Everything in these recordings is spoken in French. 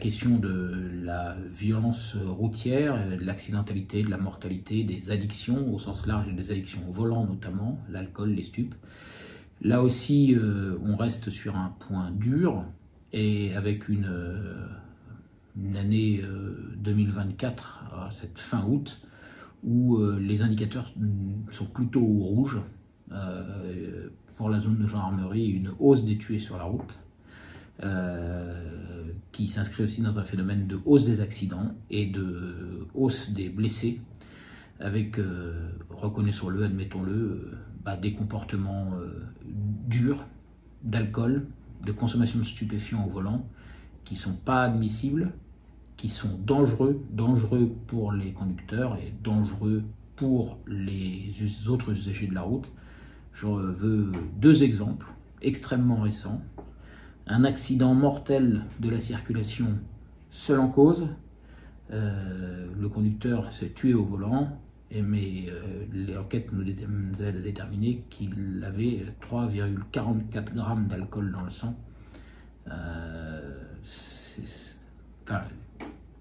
question de la violence routière, de l'accidentalité, de la mortalité, des addictions au sens large et des addictions au volant notamment, l'alcool, les stupes. Là aussi, on reste sur un point dur et avec une année 2024, à cette fin août, où les indicateurs sont plutôt au rouge. Pour la zone de gendarmerie, une hausse des tués sur la route, qui s'inscrit aussi dans un phénomène de hausse des accidents et de hausse des blessés, avec, reconnaissons-le, admettons-le, des comportements durs, d'alcool, de consommation de stupéfiants au volant, qui ne sont pas admissibles, qui sont dangereux pour les conducteurs et dangereux pour les autres usagers de la route. Je veux deux exemples extrêmement récents. Un accident mortel de la circulation seul en cause. Le conducteur s'est tué au volant, mais l'enquête nous a déterminé qu'il avait 3,44 grammes d'alcool dans le sang.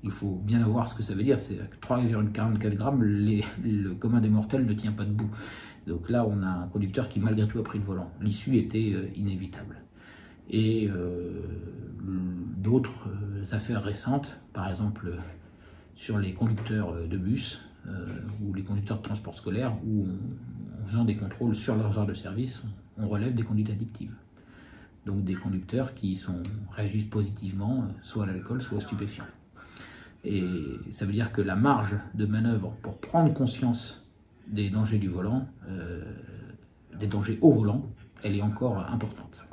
Il faut bien voir ce que ça veut dire. C'est 3,44 grammes, le commun des mortels ne tient pas debout. Donc là, on a un conducteur qui malgré tout a pris le volant. L'issue était inévitable. Et d'autres affaires récentes, par exemple sur les conducteurs de bus ou les conducteurs de transport scolaire, où en faisant des contrôles sur leurs heures de service, on relève des conduites addictives. Donc des conducteurs qui réagissent positivement, soit à l'alcool, soit aux stupéfiants. Et ça veut dire que la marge de manœuvre pour prendre conscience des dangers du volant, des dangers au volant, elle est encore importante.